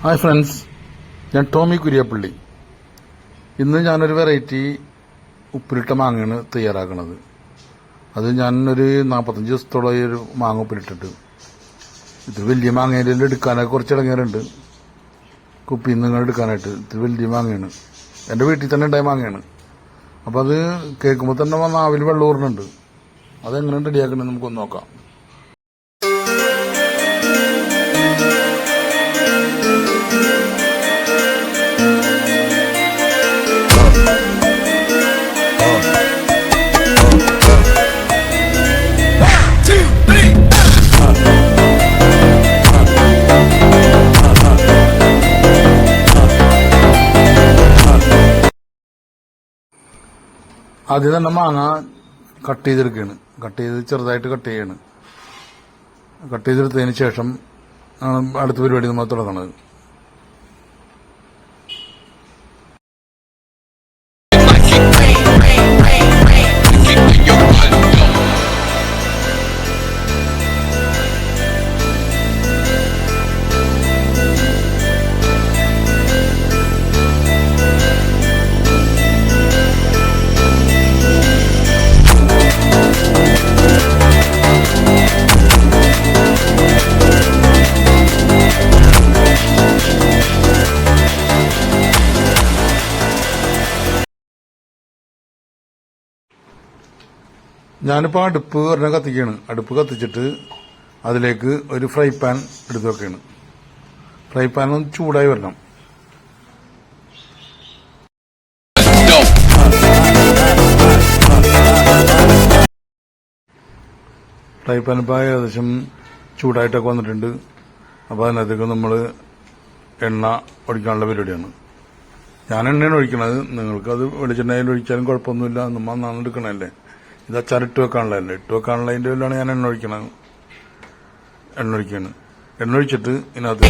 Hi friends, ഞാൻ ടോമി കുര്യപ്പള്ളി. ഇന്ന് ഞാനൊരു വെറൈറ്റി ഉപ്പിലിട്ട മാങ്ങയാണ് തയ്യാറാക്കുന്നത്. അത് ഞാനൊരു 45 ദിവസത്തോളം ഒരു മാങ്ങ ഉപ്പിലിട്ടിട്ട്, ഇത് വലിയ മാങ്ങയിൽ എടുക്കാനൊക്കെ കുറച്ച് ഇടങ്ങേറുണ്ട്. കുപ്പിയിൽ നിന്ന് എടുക്കാനായിട്ട് ഇത് വലിയ മാങ്ങയാണ്, എൻ്റെ വീട്ടിൽ തന്നെ ഉണ്ടായ മാങ്ങയാണ്. അപ്പോൾ അത് കേൾക്കുമ്പോൾ തന്നെ നാവിൽ വെള്ളം ഊറുന്നുണ്ട്. അതെങ്ങനെ റെഡിയാക്കണമെന്ന് നമുക്കൊന്ന് നോക്കാം. ആദ്യം തന്നെ മാങ്ങ കട്ട് ചെയ്തെടുക്കുകയാണ്. ചെറുതായിട്ട് കട്ട് ചെയ്യാണ്. കട്ട് ചെയ്തെടുത്തതിന് ശേഷം അടുത്ത പരിപാടി നമ്മൾ തുടങ്ങുന്നത്. ഞാനിപ്പോൾ അടുപ്പ് ഒരെണ്ണം കത്തിക്കുകയാണ്. അടുപ്പ് കത്തിച്ചിട്ട് അതിലേക്ക് ഒരു ഫ്രൈ പാൻ എടുത്ത് വെക്കുകയാണ്. ഫ്രൈ പാൻ ഒന്ന് ചൂടായി വരണം. ഫ്രൈ പാൻ ഇപ്പോൾ ഏകദേശം ചൂടായിട്ടൊക്കെ വന്നിട്ടുണ്ട്. അപ്പോൾ അതിനകത്തേക്ക് നമ്മൾ എണ്ണ ഒഴിക്കാനുള്ള പരിപാടിയാണ്. ഞാൻ എണ്ണയാണ് ഒഴിക്കണത്. നിങ്ങൾക്കത് വെളിച്ചെണ്ണയിൽ ഒഴിച്ചാലും കുഴപ്പമൊന്നുമില്ല. നമ്മൾ നന്നാണ് എടുക്കണല്ലേ. ഇത് അച്ചാറിട്ട് വെക്കാനുള്ളതല്ലേ. ഇട്ട് വെക്കാനുള്ളതിൻ്റെ ഉള്ളിലാണ് ഞാൻ എണ്ണ ഒഴിക്കണത്. എണ്ണ ഒഴിക്കുകയാണ്. എണ്ണ ഒഴിച്ചിട്ട് ഇതിനകത്ത്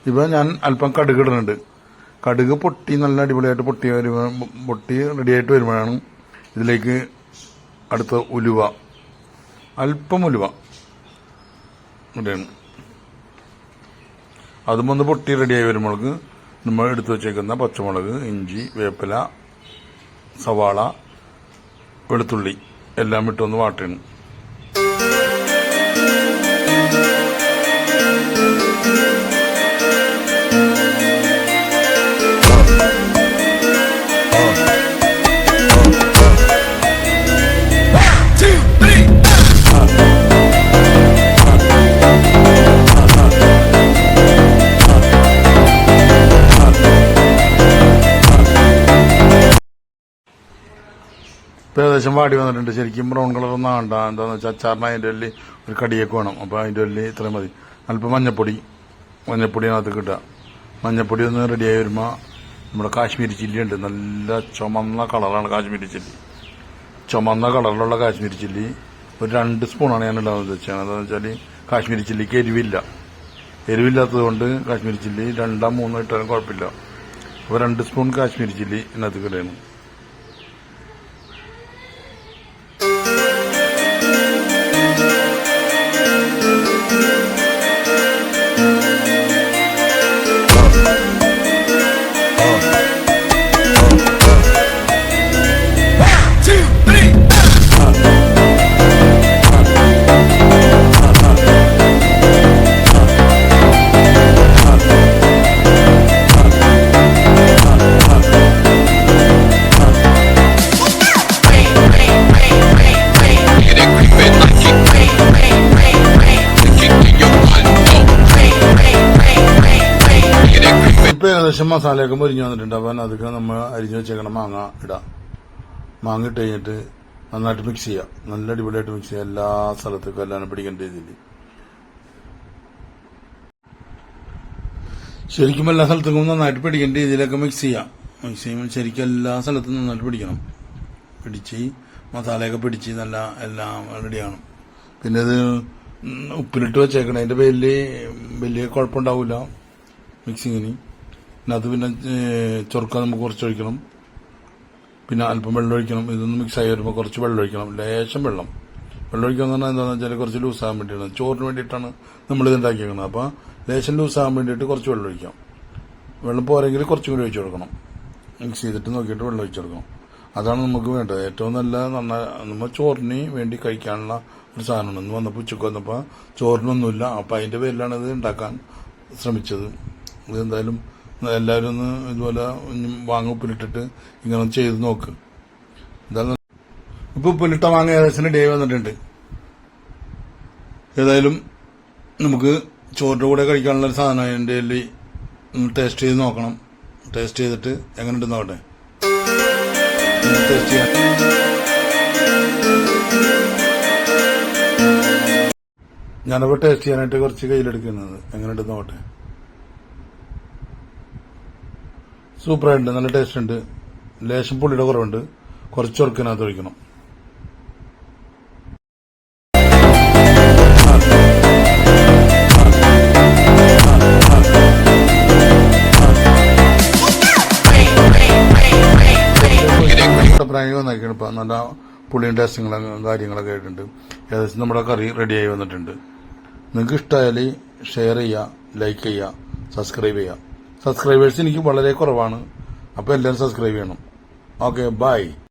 ഇപ്പം ഞാൻ അല്പം കടുക് ഇടുന്നുണ്ട്. കടുക് പൊട്ടി നല്ല അടിപൊളിയായിട്ട് പൊട്ടി റെഡിയായിട്ട് വരുമ്പോഴാണ് ഇതിലേക്ക് അടുത്ത ഉലുവ, അല്പം ഉലുവ ഇവിടെയാണ്. അതും ഒന്ന് പൊട്ടി റെഡിയായി വരുമ്പോഴേക്ക് നമ്മൾ എടുത്തു വച്ചേക്കുന്ന പച്ചമുളക്, ഇഞ്ചി, വേപ്പില, സവാള, വെളുത്തുള്ളി എല്ലാം ഇട്ടൊന്ന് വാട്ടണം. ഇപ്പോൾ ഏകദേശം വാടി വന്നിട്ടുണ്ട്. ശരിക്കും ബ്രൗൺ കളറൊന്നും ആണ്ട. എന്താണെന്ന് വെച്ചാൽ അച്ചാറിന് അതിൻ്റെ ഉള്ളിൽ ഒരു കടിയൊക്കെ വേണം. അപ്പോൾ അതിൻ്റെ ഉള്ളിൽ ഇത്രയും മതി. അല്പം മഞ്ഞപ്പൊടി അതിനകത്ത് കിട്ടുക. മഞ്ഞപ്പൊടി ഒന്ന് റെഡിയായി വരുമ്പോൾ നമ്മുടെ കാശ്മീരി ചില്ലി ഉണ്ട്. നല്ല ചുമന്ന കളറാണ് കാശ്മീരി ചില്ലി. ചുമന്ന കളറിലുള്ള കാശ്മീരി ചില്ലി ഒരു 2 സ്പൂണാണ് ഞാൻ ഉണ്ടാകുന്നത് വെച്ചാൽ. എന്താണെന്ന് വെച്ചാൽ കാശ്മീരി ചില്ലിക്ക് എരിവില്ലാത്തത് കൊണ്ട് കാശ്മീരി ചില്ലി 2 3 ഇട്ടാലും കുഴപ്പമില്ല. അപ്പോൾ 2 സ്പൂൺ കാശ്മീരി ചില്ലി ഇതിനകത്ത് കിടയാണ്. ഇപ്പം ഏകദേശം മസാലയൊക്കെ മുരിഞ്ഞു വന്നിട്ടുണ്ട്. അപ്പം അതൊക്കെ നമ്മൾ അരിഞ്ഞു വെച്ചേക്കണം മാങ്ങ ഇടാം. മാങ്ങ ഇട്ട് കഴിഞ്ഞിട്ട് നന്നായിട്ട് മിക്സ് ചെയ്യാം. നല്ല അടിപൊളിയായിട്ട് മിക്സ് ചെയ്യാം. എല്ലാ സ്ഥലത്തേക്കും എല്ലാം പിടിക്കേണ്ട രീതിയിൽ. ശരിക്കും എല്ലാ സ്ഥലത്തേക്കും നന്നായിട്ട് പിടിക്കേണ്ട രീതിയിലൊക്കെ മിക്സ് ചെയ്യാം. മിക്സ് ചെയ്യുമ്പോൾ ശരിക്കും എല്ലാ സ്ഥലത്തും നന്നായിട്ട് പിടിക്കണം. പിടിച്ച് മസാലയൊക്കെ പിടിച്ച് നല്ല എല്ലാം റെഡിയാണ്. പിന്നെ ഇത് ഉപ്പിലിട്ട് വെച്ചേക്കണം. അതിൻ്റെ വലിയ കുഴപ്പമുണ്ടാവില്ല മിക്സിങ്ങിന്. പിന്നെ അത് പിന്നെ ചൊറുക്ക നമുക്ക് കുറച്ച് ഒഴിക്കണം, പിന്നെ അല്പം വെള്ളം ഒഴിക്കണം. ഇതൊന്ന് മിക്സ് ആയി വരുമ്പോൾ കുറച്ച് വെള്ളം ഒഴിക്കണം, ലേശം വെള്ളം ഒഴിക്കുക എന്ന് പറഞ്ഞാൽ എന്താണെന്ന് വെച്ചാൽ കുറച്ച് ലൂസാകാൻ വേണ്ടിയിട്ടാണ്, ചോറിന് വേണ്ടിയിട്ടാണ് നമ്മളിത് ഉണ്ടാക്കിയേക്കുന്നത്. അപ്പോൾ ലേശം ലൂസാകാൻ വേണ്ടിയിട്ട് കുറച്ച് വെള്ളം ഒഴിക്കാം. വെള്ളം പോരെങ്കിൽ കുറച്ചും കൂടി ഒഴിച്ചു കൊടുക്കണം. മിക്സ് ചെയ്തിട്ട് നോക്കിയിട്ട് വെള്ളം ഒഴിച്ചു കൊടുക്കണം. അതാണ് നമുക്ക് വേണ്ടത്. ഏറ്റവും നല്ല നമ്മൾ ചോറിന് വേണ്ടി കഴിക്കാനുള്ള ഒരു സാധനമാണ്. ഇന്ന് വന്നപ്പോൾ ഉച്ചക്ക് വന്നപ്പോൾ ചോറിനൊന്നുമില്ല, അപ്പം അതിൻ്റെ പേരിലാണ് ഇത് ഉണ്ടാക്കാൻ ശ്രമിച്ചത്. ഇത് എന്തായാലും എല്ലാവരും ഒന്ന് ഇതുപോലെ വാങ്ങ ഉപ്പിലിട്ടിട്ട് ഇങ്ങനെ ചെയ്ത് നോക്ക്. എന്തായാലും ഇപ്പം ഉപ്പിലിട്ട മാങ്ങ ഏകദേശം ഡേ വന്നിട്ടുണ്ട്. ഏതായാലും നമുക്ക് ചോറിൻ്റെ കൂടെ കഴിക്കാനുള്ള ഒരു സാധനം അതിൻ്റെ ടേസ്റ്റ് ചെയ്ത് നോക്കണം. ടേസ്റ്റ് ചെയ്തിട്ട് എങ്ങനെ ഉണ്ടെന്ന് നോക്കട്ടെ. ടേസ്റ്റ് ചെയ്യാൻ ഞാനപ്പോൾ ടേസ്റ്റ് ചെയ്യാനായിട്ട് കുറച്ച് കയ്യിലെടുക്കുന്നത് എങ്ങനെ ഉണ്ടെന്ന് നോക്കട്ടെ. സൂപ്പറായിട്ടുണ്ട്, നല്ല ടേസ്റ്റ് ഉണ്ട്. ലേശം പുളിയുടെ കുറവുണ്ട്, കുറച്ച് ചൊറുക്കിനകത്ത് ഒഴിക്കണം. പ്രായം വന്നേക്കാണ്. ഇപ്പം നല്ല പുളിയും ടേസ്റ്റുകളും കാര്യങ്ങളൊക്കെ ആയിട്ടുണ്ട്. ഏകദേശം നമ്മുടെ കറി റെഡിയായി വന്നിട്ടുണ്ട്. നിങ്ങൾക്ക് ഇഷ്ടമായാൽ ഷെയർ ചെയ്യുക, ലൈക്ക് ചെയ്യുക, സബ്സ്ക്രൈബ് ചെയ്യുക. സബ്സ്ക്രൈബേഴ്സ് എനിക്ക് വളരെ കുറവാണ്, അപ്പോൾ എല്ലാവരും സബ്സ്ക്രൈബ് ചെയ്യണം. Okay, by.